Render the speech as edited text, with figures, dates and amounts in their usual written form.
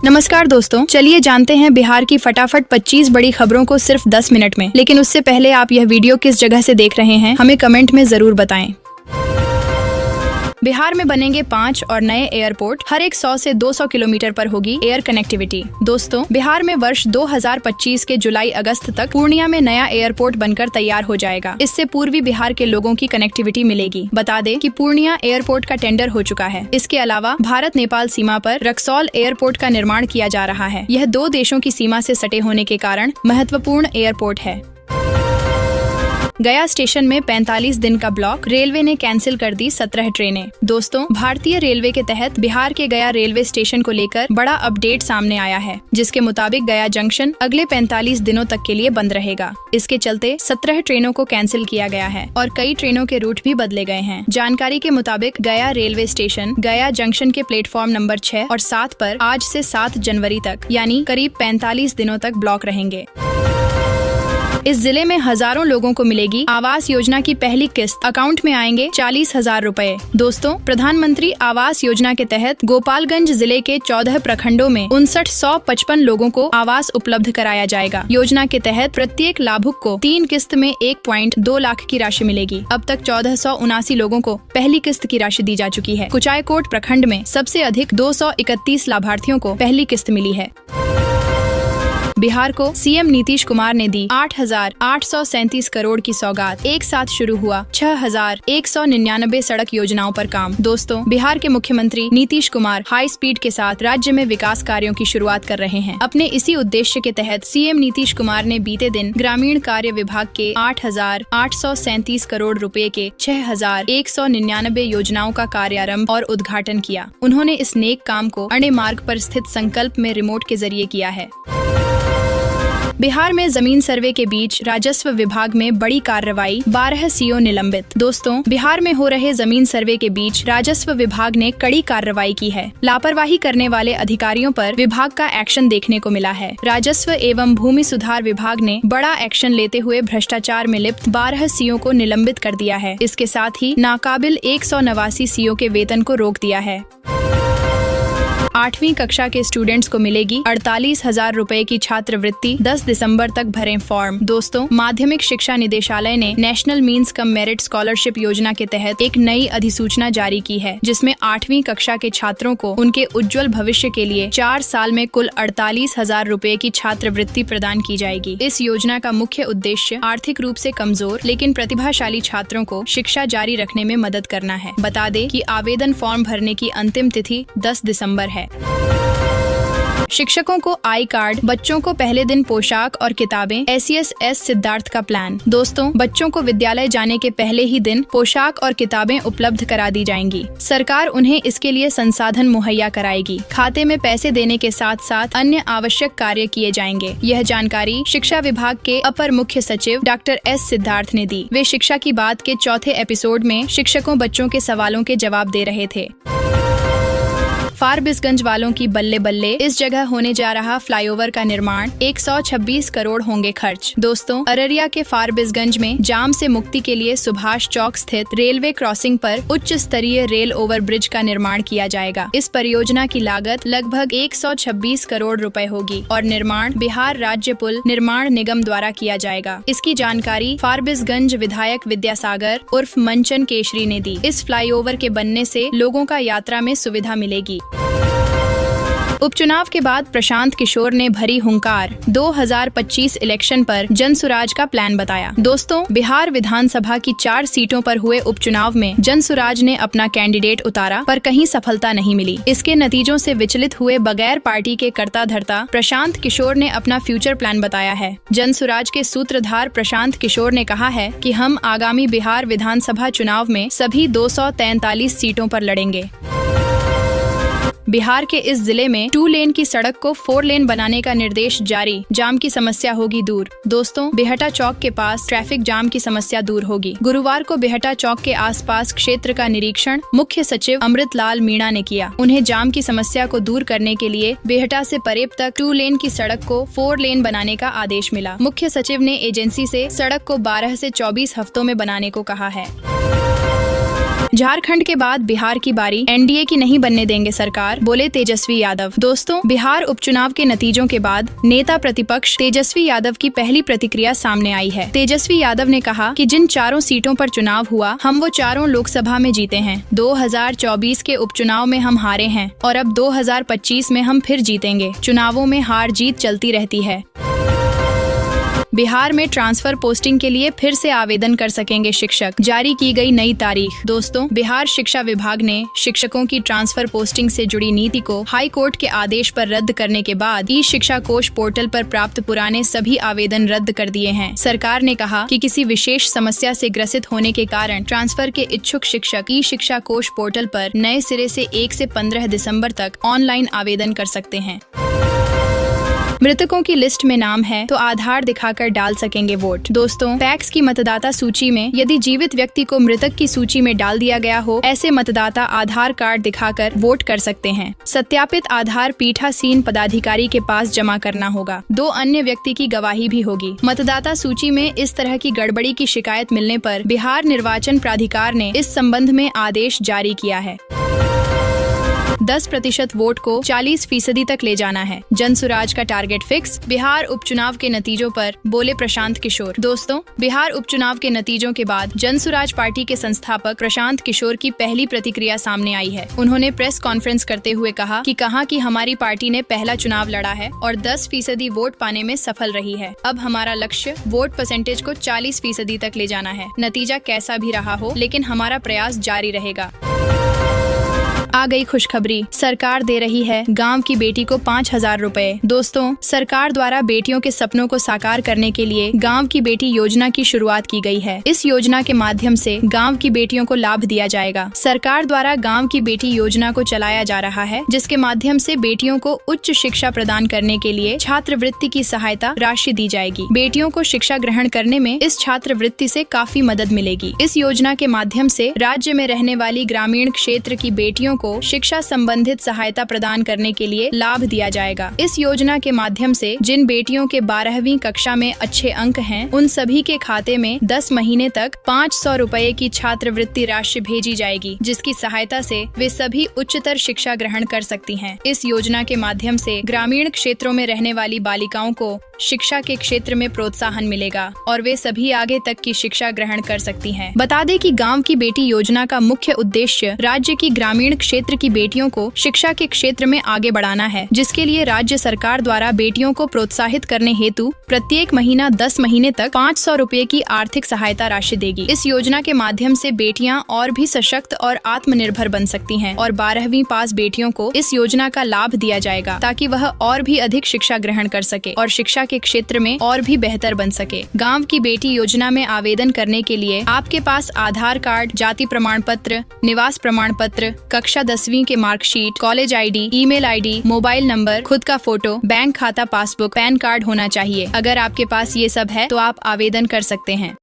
नमस्कार दोस्तों, चलिए जानते हैं बिहार की फटाफट 25 बड़ी खबरों को सिर्फ 10 मिनट में। लेकिन उससे पहले आप यह वीडियो किस जगह से देख रहे हैं हमें कमेंट में जरूर बताएं। बिहार में बनेंगे 5 और नए एयरपोर्ट, हर एक 100 से 200 किलोमीटर पर होगी एयर कनेक्टिविटी। दोस्तों, बिहार में वर्ष 2025 के जुलाई अगस्त तक पूर्णिया में नया एयरपोर्ट बनकर तैयार हो जाएगा। इससे पूर्वी बिहार के लोगों की कनेक्टिविटी मिलेगी। बता दें कि पूर्णिया एयरपोर्ट का टेंडर हो चुका है। इसके अलावा भारत नेपाल सीमा पर रक्सौल एयरपोर्ट का निर्माण किया जा रहा है। यह 2 देशों की सीमा से सटे होने के कारण महत्वपूर्ण एयरपोर्ट है। गया स्टेशन में 45 दिन का ब्लॉक, रेलवे ने कैंसिल कर दी 17 ट्रेनें। दोस्तों, भारतीय रेलवे के तहत बिहार के गया रेलवे स्टेशन को लेकर बड़ा अपडेट सामने आया है, जिसके मुताबिक गया जंक्शन अगले 45 दिनों तक के लिए बंद रहेगा। इसके चलते 17 ट्रेनों को कैंसिल किया गया है और कई ट्रेनों के रूट भी बदले गए हैं। जानकारी के मुताबिक गया रेलवे स्टेशन गया जंक्शन के प्लेटफॉर्म नंबर 6 और 7 पर आज से 7 जनवरी तक यानी करीब 45 दिनों तक ब्लॉक रहेंगे। इस जिले में हजारों लोगों को मिलेगी आवास योजना की पहली किस्त, अकाउंट में आएंगे 40,000 रुपए। दोस्तों, प्रधानमंत्री आवास योजना के तहत गोपालगंज जिले के 14 प्रखंडों में 59,155 लोगों को आवास उपलब्ध कराया जाएगा। योजना के तहत प्रत्येक लाभुक को 3 किस्त में 1.2 लाख की राशि मिलेगी। अब तक 1479 लोगों को पहली किस्त की राशि दी जा चुकी है। कुचायकोट प्रखंड में सबसे अधिक 231 लाभार्थियों को पहली किस्त मिली है। बिहार को सीएम नीतीश कुमार ने दी 8,837 करोड़ की सौगात। एक साथ शुरू हुआ 6,199 सड़क योजनाओं पर काम। दोस्तों, बिहार के मुख्यमंत्री नीतीश कुमार हाई स्पीड के साथ राज्य में विकास कार्यों की शुरुआत कर रहे हैं। अपने इसी उद्देश्य के तहत सीएम नीतीश कुमार ने बीते दिन ग्रामीण कार्य विभाग के 8,837 करोड़ रुपए के 6,199 योजनाओं का कार्यारंभ और उद्घाटन किया। उन्होंने इस नेक काम को अणे मार्ग पर स्थित संकल्प में रिमोट के जरिए किया है। बिहार में जमीन सर्वे के बीच राजस्व विभाग में बड़ी कार्रवाई, 12 सीओ निलंबित। दोस्तों, बिहार में हो रहे जमीन सर्वे के बीच राजस्व विभाग ने कड़ी कार्रवाई की है। लापरवाही करने वाले अधिकारियों पर विभाग का एक्शन देखने को मिला है। राजस्व एवं भूमि सुधार विभाग ने बड़ा एक्शन लेते हुए भ्रष्टाचार में लिप्त 12 सीओ को निलंबित कर दिया है। इसके साथ ही नाकाबिल 189 सीओ के वेतन को रोक दिया है। 8वीं कक्षा के स्टूडेंट्स को मिलेगी 48,000 रुपए की छात्रवृत्ति। 10 दिसंबर तक भरें फॉर्म। दोस्तों, माध्यमिक शिक्षा निदेशालय ने national means cum merit scholarship योजना के तहत एक नई अधिसूचना जारी की है, जिसमें 8वीं कक्षा के छात्रों को उनके उज्जवल भविष्य के लिए 4 साल में कुल 48,000 रुपए की छात्रवृत्ति प्रदान की जाएगी। इस योजना का मुख्य उद्देश्य आर्थिक रूप से कमजोर लेकिन प्रतिभाशाली छात्रों को शिक्षा जारी रखने में मदद करना है। बता दें कि आवेदन फॉर्म भरने की अंतिम तिथि 10 दिसंबर है। शिक्षकों को आई कार्ड, बच्चों को पहले दिन पोशाक और किताबें, SES सिद्धार्थ का प्लान। दोस्तों, बच्चों को विद्यालय जाने के पहले ही दिन पोशाक और किताबें उपलब्ध करा दी जाएंगी। सरकार उन्हें इसके लिए संसाधन मुहैया कराएगी। खाते में पैसे देने के साथ साथ अन्य आवश्यक कार्य किए जाएंगे। यह जानकारी शिक्षा विभाग के अपर मुख्य सचिव डॉक्टर S सिद्धार्थ ने दी। वे शिक्षा की बात के 4थे एपिसोड में शिक्षकों बच्चों के सवालों के जवाब दे रहे थे। फारबिसगंज वालों की बल्ले बल्ले, इस जगह होने जा रहा फ्लाईओवर का निर्माण, 126 करोड़ होंगे खर्च। दोस्तों, अररिया के फारबिसगंज में जाम से मुक्ति के लिए सुभाष चौक स्थित रेलवे क्रॉसिंग पर उच्च स्तरीय रेल ओवर ब्रिज का निर्माण किया जाएगा। इस परियोजना की लागत लगभग 126 करोड़ रुपए होगी और निर्माण बिहार राज्य पुल निर्माण निगम द्वारा किया जाएगा। इसकी जानकारी फारबिसगंज विधायक विद्यासागर उर्फ मंचन केशरी ने दी। इस फ्लाईओवर के बनने से लोगों का यात्रा में सुविधा मिलेगी। उपचुनाव के बाद प्रशांत किशोर ने भरी हुंकार, 2025 इलेक्शन पर जनसुराज का प्लान बताया। दोस्तों, बिहार विधानसभा की 4 सीटों पर हुए उपचुनाव में जनसुराज ने अपना कैंडिडेट उतारा पर कहीं सफलता नहीं मिली। इसके नतीजों से विचलित हुए बगैर पार्टी के करता धरता प्रशांत किशोर ने अपना फ्यूचर प्लान बताया है। जनसुराज के सूत्रधार प्रशांत किशोर ने कहा है कि हम आगामी बिहार विधानसभा चुनाव में सभी 243 सीटों पर लड़ेंगे। बिहार के इस जिले में 2 लेन की सड़क को 4 लेन बनाने का निर्देश जारी, जाम की समस्या होगी दूर। दोस्तों, बेहटा चौक के पास ट्रैफिक जाम की समस्या दूर होगी। गुरुवार को बेहटा चौक के आसपास क्षेत्र का निरीक्षण मुख्य सचिव अमृतलाल मीणा ने किया। उन्हें जाम की समस्या को दूर करने के लिए बेहटा से परेब तक 2 लेन की सड़क को 4 लेन बनाने का आदेश मिला। मुख्य सचिव ने एजेंसी से सड़क को 12 से 24 हफ्तों में बनाने को कहा है। झारखंड के बाद बिहार की बारी, एनडीए की नहीं बनने देंगे सरकार, बोले तेजस्वी यादव। दोस्तों, बिहार उपचुनाव के नतीजों के बाद नेता प्रतिपक्ष तेजस्वी यादव की पहली प्रतिक्रिया सामने आई है। तेजस्वी यादव ने कहा कि जिन 4 सीटों पर चुनाव हुआ, हम वो 4 लोकसभा में जीते हैं। 2024 के उपचुनाव में हम हारे हैं और अब 2025 में हम फिर जीतेंगे। चुनावों में हार जीत चलती रहती है। बिहार में ट्रांसफर पोस्टिंग के लिए फिर से आवेदन कर सकेंगे शिक्षक, जारी की गई नई तारीख। दोस्तों, बिहार शिक्षा विभाग ने शिक्षकों की ट्रांसफर पोस्टिंग से जुड़ी नीति को हाई कोर्ट के आदेश पर रद्द करने के बाद ई शिक्षा कोष पोर्टल पर प्राप्त पुराने सभी आवेदन रद्द कर दिए हैं। सरकार ने कहा कि किसी विशेष समस्या से ग्रसित होने के कारण ट्रांसफर के इच्छुक शिक्षक ई शिक्षा कोष पोर्टल पर नए सिरे से 1 से 15 दिसंबर तक ऑनलाइन आवेदन कर सकते हैं। मृतकों की लिस्ट में नाम है तो आधार दिखाकर डाल सकेंगे वोट। दोस्तों, पैक्स की मतदाता सूची में यदि जीवित व्यक्ति को मृतक की सूची में डाल दिया गया हो, ऐसे मतदाता आधार कार्ड दिखाकर वोट कर सकते हैं। सत्यापित आधार पीठासीन पदाधिकारी के पास जमा करना होगा। 2 अन्य व्यक्ति की गवाही भी होगी। मतदाता सूची में इस तरह की गड़बड़ी की शिकायत मिलने पर बिहार निर्वाचन प्राधिकार ने इस संबंध में आदेश जारी किया है। 10% वोट को 40% तक ले जाना है, जनसुराज का टारगेट फिक्स। बिहार उपचुनाव के नतीजों पर बोले प्रशांत किशोर। दोस्तों, बिहार उपचुनाव के नतीजों के बाद जनसुराज पार्टी के संस्थापक प्रशांत किशोर की पहली प्रतिक्रिया सामने आई है। उन्होंने प्रेस कॉन्फ्रेंस करते हुए कहा कि हमारी पार्टी ने पहला चुनाव लड़ा है और 10% वोट पाने में सफल रही है। अब हमारा लक्ष्य वोट परसेंटेज को 40% तक ले जाना है। नतीजा कैसा भी रहा हो, लेकिन हमारा प्रयास जारी रहेगा। आ गई खुशखबरी, सरकार दे रही है गांव की बेटी को 5,000 रुपए। दोस्तों, सरकार द्वारा बेटियों के सपनों को साकार करने के लिए गांव की बेटी योजना की शुरुआत की गई है। इस योजना के माध्यम से गांव की बेटियों को लाभ दिया जाएगा। सरकार द्वारा गांव की बेटी योजना को चलाया जा रहा है, जिसके माध्यम से बेटियों को उच्च शिक्षा प्रदान करने के लिए छात्रवृत्ति की सहायता राशि दी जाएगी। बेटियों को शिक्षा ग्रहण करने में इस छात्रवृत्ति से काफी मदद मिलेगी। इस योजना के माध्यम से राज्य में रहने वाली ग्रामीण क्षेत्र की बेटियों को शिक्षा संबंधित सहायता प्रदान करने के लिए लाभ दिया जाएगा। इस योजना के माध्यम से जिन बेटियों के 12वीं कक्षा में अच्छे अंक हैं, उन सभी के खाते में 10 महीने तक 500 रुपए की छात्रवृत्ति राशि भेजी जाएगी, जिसकी सहायता से वे सभी उच्चतर शिक्षा ग्रहण कर सकती हैं। इस योजना के माध्यम से ग्रामीण क्षेत्रों में रहने वाली बालिकाओं को शिक्षा के क्षेत्र में प्रोत्साहन मिलेगा और वे सभी आगे तक की शिक्षा ग्रहण कर सकती हैं। बता दें कि गांव की बेटी योजना का मुख्य उद्देश्य राज्य की ग्रामीण क्षेत्र की बेटियों को शिक्षा के क्षेत्र में आगे बढ़ाना है, जिसके लिए राज्य सरकार द्वारा बेटियों को प्रोत्साहित करने हेतु प्रत्येक महीना 10 महीने तक 500 रुपए की आर्थिक सहायता राशि देगी। इस योजना के माध्यम से बेटियां और भी सशक्त और आत्मनिर्भर बन सकती हैं और 12वीं पास बेटियों को इस योजना का लाभ दिया जाएगा, ताकि वह और भी अधिक शिक्षा ग्रहण कर सके और शिक्षा के क्षेत्र में और भी बेहतर बन सके। गांव की बेटी योजना में आवेदन करने के लिए आपके पास आधार कार्ड, जाति प्रमाण पत्र, निवास प्रमाण पत्र, कक्षा 10वीं के marksheet, college ID, email ID, mobile number, खुद का फोटो, बैंक खाता पासबुक, पैन कार्ड होना चाहिए। अगर आपके पास ये सब है तो आप आवेदन कर सकते हैं।